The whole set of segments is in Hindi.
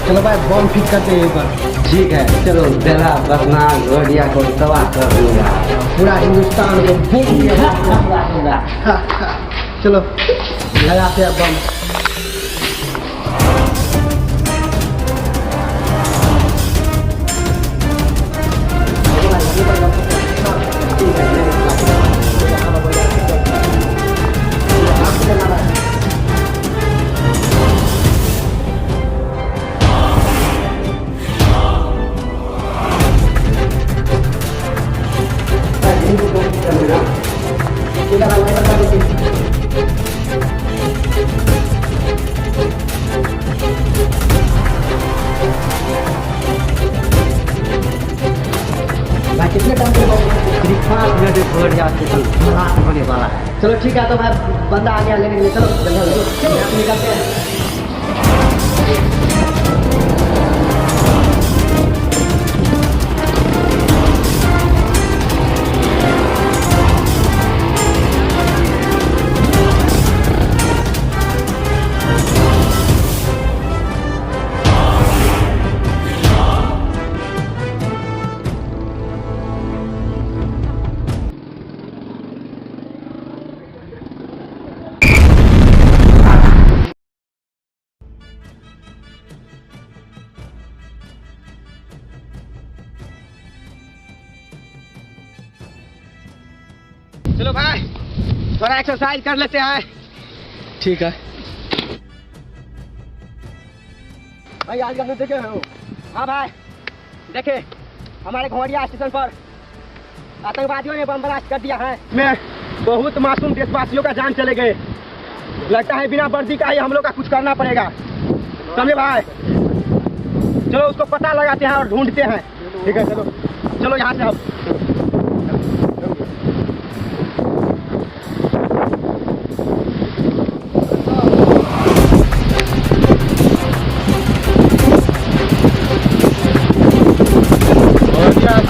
चलो भाई बम फिट करते हैं एक बार। ठीक है चलो, जरा बसना घोड़िया को तबाह कर दूंगा, पूरा हिंदुस्तान को बूम चलो लगाते हैं बम। कितने टाइम करीब 5 मिनट में पहुंच जाते होने वाला है। चलो ठीक है, तो मैं बंदा आ गया लेने के लिए। चलो जल्दी निकलते हैं। चलो भाई थोड़ा एक्सरसाइज कर लेते हैं। ठीक है भाई, आज का देखे हो? हाँ भाई देखे, हमारे घोड़िया स्टेशन पर आतंकवादियों ने बम ब्लास्ट कर दिया है। मैं बहुत मासूम देशवासियों का जान चले गए। लगता है बिना वर्दी का ही हम लोग का कुछ करना पड़ेगा, समझे भाई? चलो उसको पता लगाते हैं और ढूंढते हैं। ठीक है चलो चलो यहाँ से अब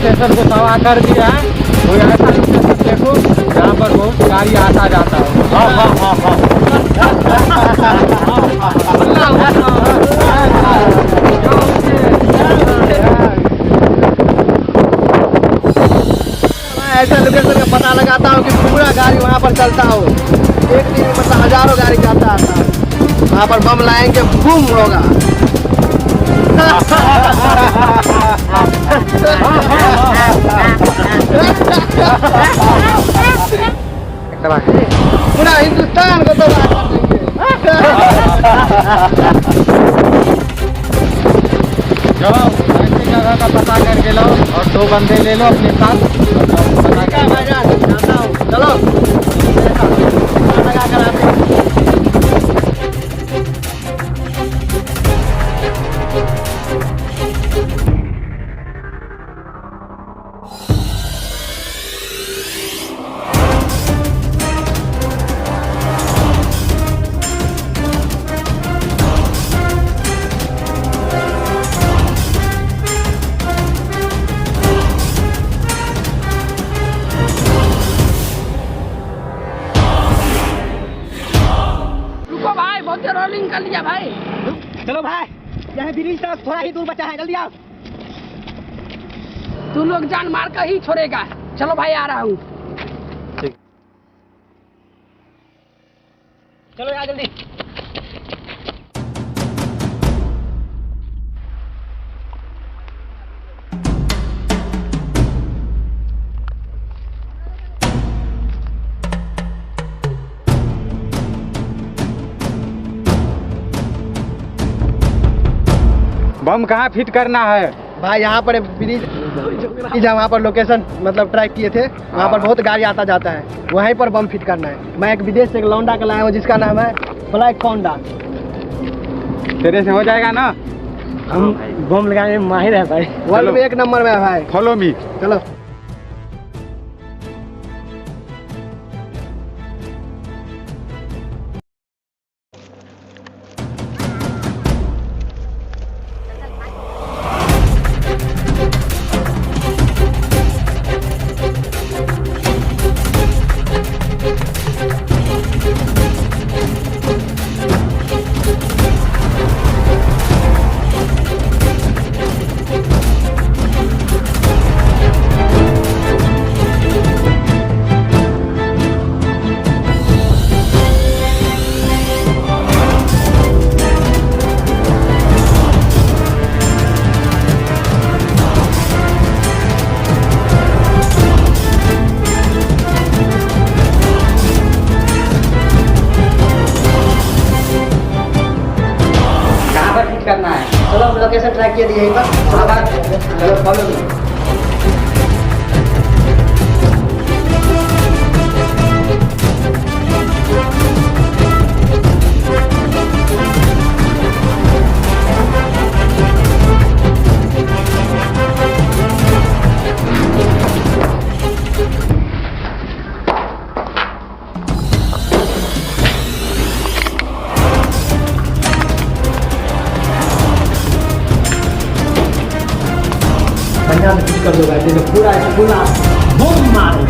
स्टेशन को तबाह कर दिया है। कोई ऐसा स्टेशन देखो जहाँ पर बहुत गाड़ी आता जाता हो। ऐसे लोकेशन का पता लगाता हूँ कि पूरा गाड़ी वहाँ पर चलता हो। एक दिन में मतलब हजारों गाड़ी जाता आता है। वहाँ पर बम लाएंगे, बूम होगा। पूरा हिंदुस्तान को तबाह कर देंगे। चलो ऐसी जगह का पता करके लो और 2 बंदे ले लो अपने साथ। चलो लगा कर आते हैं। रोलिंग कर लिया भाई। चलो भाई, यहाँ ब्रिज तक थोड़ा ही दूर बचा है, जल्दी आओ। तू लोग जान मार कर ही छोड़ेगा। चलो भाई आ रहा हूँ। चलो यार जल्दी। बम कहाँ फिट करना है भाई? यहाँ पर ब्रिज, वहाँ पर लोकेशन मतलब ट्रैक किए थे, वहाँ पर बहुत गाड़ी आता जाता है, वहीं पर बम फिट करना है। मैं एक विदेश से एक लौंडा का लाया हूँ जिसका नाम है ब्लैक फोंडा। तेरे से हो जाएगा ना? हम बम लगाने में माहिर है भाई, वर्ल्ड में 1 नंबर में है भाई। Follow me. चलो हम लोकेशन ट्रैक किए यहीं पर। हाँ भाई, चलो फॉलो मी। बढ़िया से कुछ कर दो भाई, देखो पूरा बम मारो।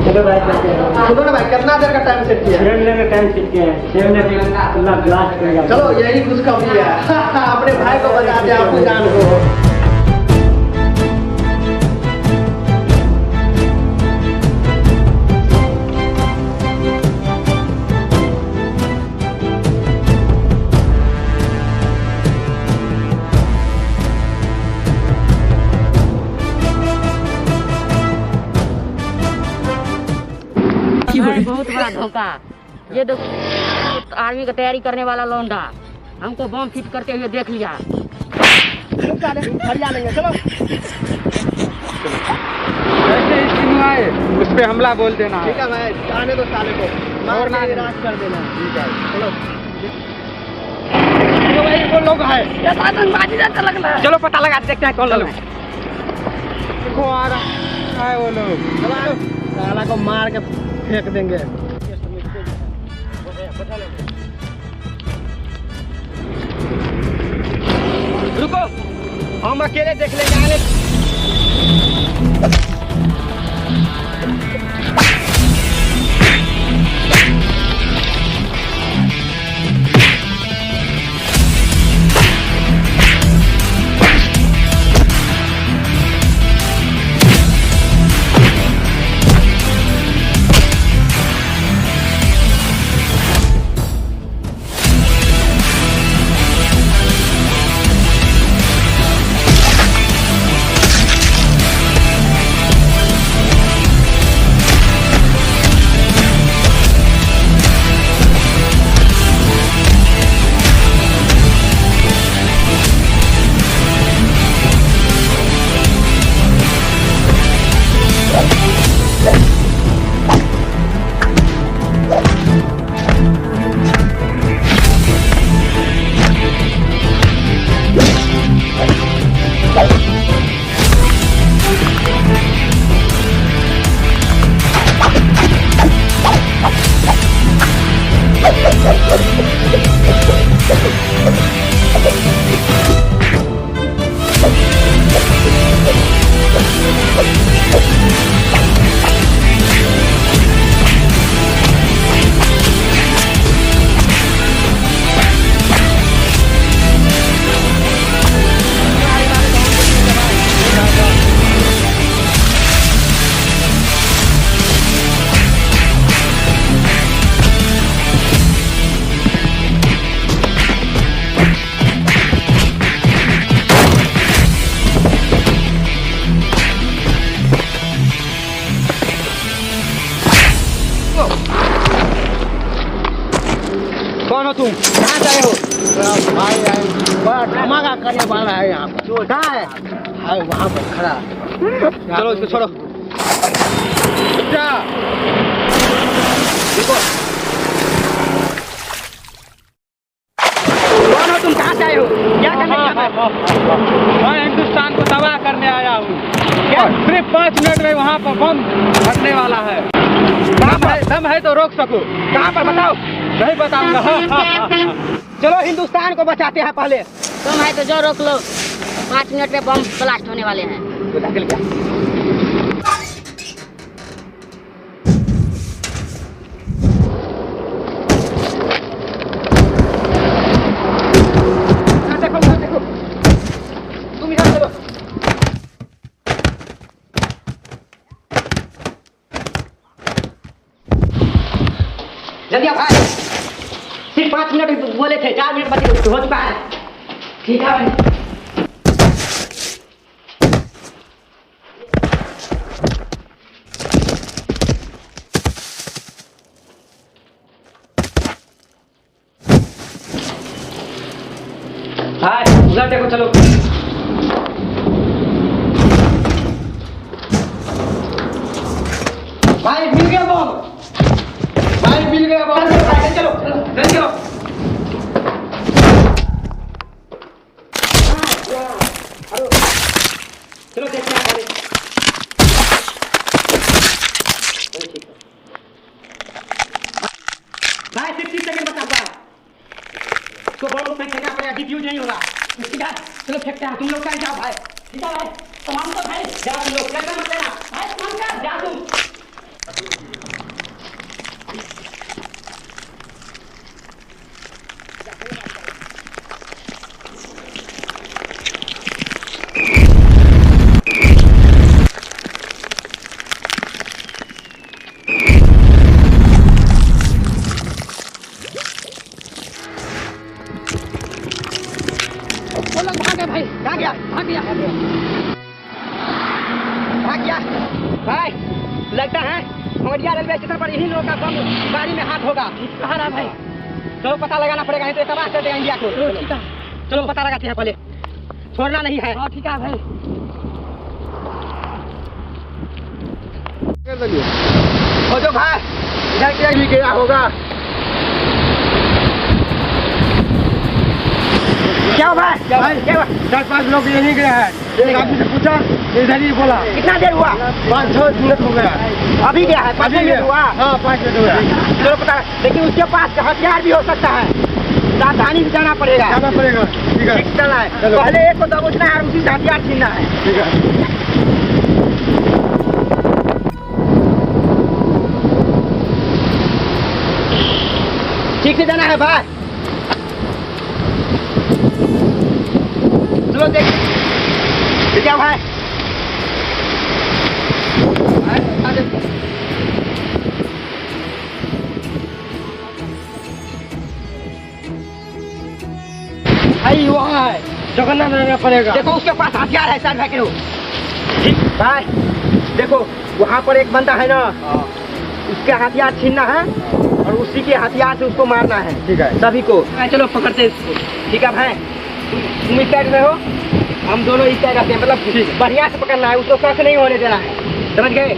चलो भाई, सुनो ना भाई, कितना देर का टाइम सेट किया है? 7 मिनट का टाइम सेट किया है। 7 मिनट अल्लाह ब्लास्ट करेगा। चलो यही खुशखबरी है। अपने भाई को बता दे, आपको जान को। बहुत बड़ा धोखा। ये तो आर्मी का तैयारी करने वाला लौंडा हमको बम फिट करते हुए देख लिया। चलो ऐसे ही तीनों आए, उस पे हमला बोल देना। ठीक है भाई, आने दो साले को, और ना राज कर देना। ठीक है, चलो चलो भाई, वो लोग है, ये आतंकवादी जैसा लग रहा है। चलो पता लगा देखते हैं कौन लोग है। देखो आ रहा है वो लोग। चलो साला को मार के फेंक देंगे। रुको, हम अकेले देख लेंगे। आने कौन हो तुम? कहाँ से आए हो? भाई आए, बड़ा धमाका करने वाला है यहाँ पर। कहाँ है? वहाँ पर खड़ा। चलो इसको छोड़ो। क्या? देखो। कौन हो तुम? कहाँ से आए हो? क्या करने आए हो? मैं हिंदुस्तान को तबाह करने आया हूँ। सिर्फ 5 मिनट में वहाँ पर बम फटने वाला है। दम है तो रोक सको। कहाँ पर बताओ? नहीं बताऊंगा। चलो हिंदुस्तान को बचाते हैं पहले। तुम है तो जो रोक लो, 5 मिनट में बम ब्लास्ट होने वाले हैं। निकल गया। देखो, तुम इधर चलो। जल्दी आओ भाई, सिर्फ 5 मिनट बोले थे, 4 मिनट बचे हो चुका है। ठीक है भाई। देखो चलो। भाई मिल गया बम, भाई मिल गया बम। चलो चलो जल्दी आओ। चलो देखते हैं पहले। भाई 60 सेकंड बचा हुआ है, तो बॉल फेंकना पड़ेगा, डिफ्यूज नहीं होगा। इसके बाद चलो फेंकते हैं, तुम लोग कहीं जाओ भाई। ठीक है भाई, तमाम तो भाई जाओ तुम लोग, फेंकना मत देना भाई, तमाम कर जाओ तुम। भाई भाग गया, भाग गया, भाग गया। भाई लगता है खगड़िया रेलवे स्टेशन पर यही लोगों का बम गाड़ी में हाथ होगा। कहाँ रहा भाई? चलो पता लगाना पड़ेगा, नहीं तो तबाह कर देगा इंडिया को। चलो पता लगाते हैं, पहले छोड़ना नहीं है। ठीक है भाई। खोजो भाई, इधर क्या भी गया होगा। क्या भाई? क्या भाई? 10-5 लोग यहीं गए हैं। एक आदमी से पूछा, इधर ही बोला। कितना देर हुआ? 5-6 मिनट हो गया। अभी गया है? 5 मिनट हुआ? हाँ 5 मिनट हुआ। चलो पता, लेकिन उसके पास हथियार भी हो सकता है, सावधानी से जाना पड़ेगा। ठीक है, ठीक चलना है। पहले एक को दबोचना है और उसी से हथियार छीनना है। ठीक है। ठीक से जाना है भाई। चलो देख क्या भाई। भाई वहाँ है, जगन्नाथ रहना पड़ेगा। देखो उसके पास हथियार है सर भाई। ठीक भाई, देखो वहाँ पर एक बंदा है ना, उसके हथियार छीनना है और उसी के हथियार से उसको मारना है। ठीक है, सभी को। चलो पकड़ते इसको। ठीक है भाई, तुम इस साइड में हो, हम दोनों इस साइड आते हैं। मतलब बढ़िया से पकड़ना है, उसको कष्ट नहीं होने देना है, समझ गए?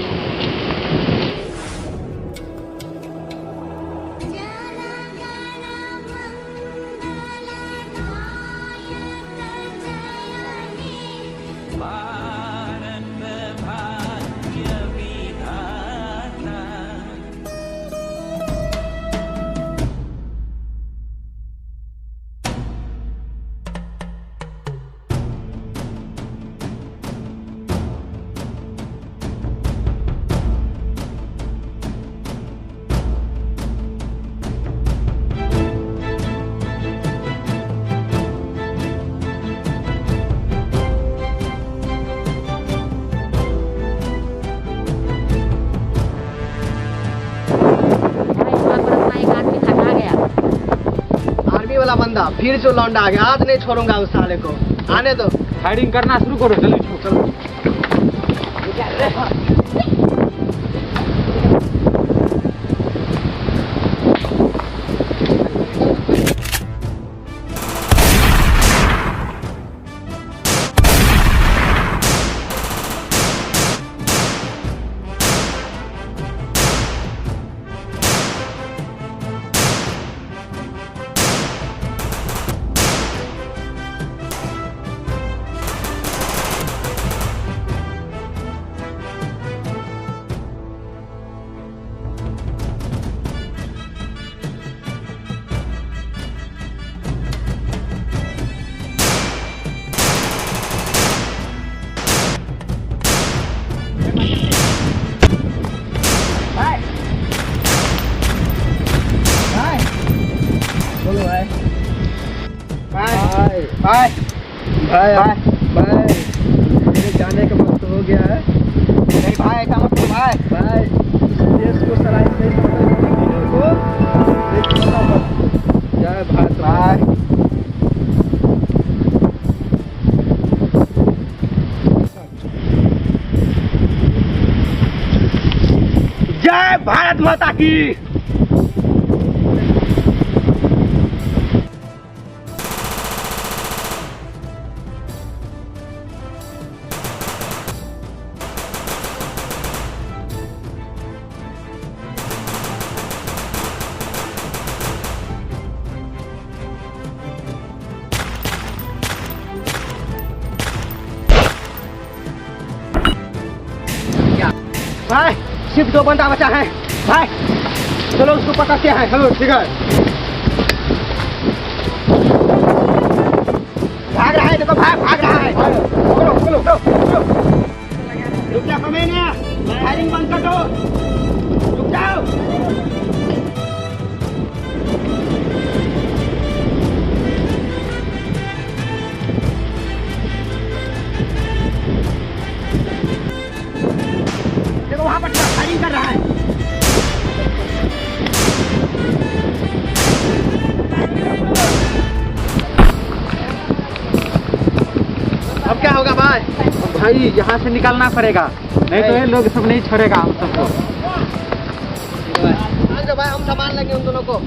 बंदा फिर से लौंडा आ गया। आज नहीं छोड़ूंगा उस साले को, आने दो। फायरिंग करना शुरू करो, चलो चलो। भाई भाई भाई मेरे जाने का वक्त हो गया है। नहीं भाई ऐसा मत करो भाई। भाई देश को सराय नहीं को जय भारत भाई। जय भारत माता की। भाई सिर्फ 2 बंदा बचा है भाई, चलो उसको पकड़ते हैं। चलो ठीक है। भाग रहा है, देखो भाग रहा है। चलो रुक जा समय ने, फायरिंग बंद कर दो, रुक जाओ। देखो वहां पर फायरिंग कर रहा है। अब क्या होगा भाई? भाई यहाँ से निकालना पड़ेगा, नहीं तो ये लोग सब नहीं छोड़ेगा हम सबको। भाई हम संभाल लेंगे उन दोनों को।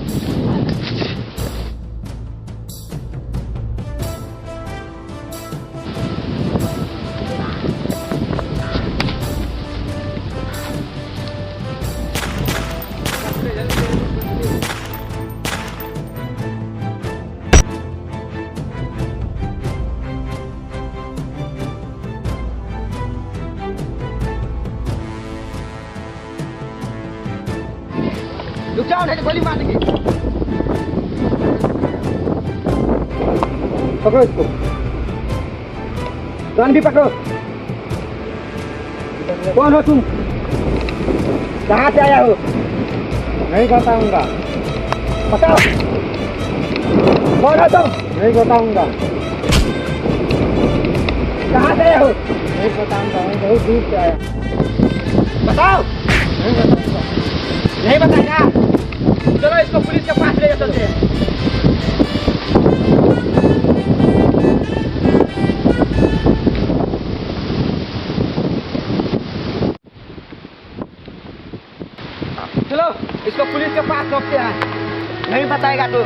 रुक जाओ नहीं तो गोली मार देंगे। पकड़ो इसको, गन भी पकड़ो। कौन हो तुम, कहाँ से आया हो? नहीं बताऊंगा। बताओ कौन हो तुम? नहीं बताऊंगा। कहाँ से आया हो? नहीं बताऊंगा, मैं बहुत दूर से आया। बताओ। नहीं बताऊंगा। नहीं बताएगा? चलो इसको पुलिस के पास ले चलते हैं। चलो इसको पुलिस के पास रखते हैं। नहीं बताएगा तो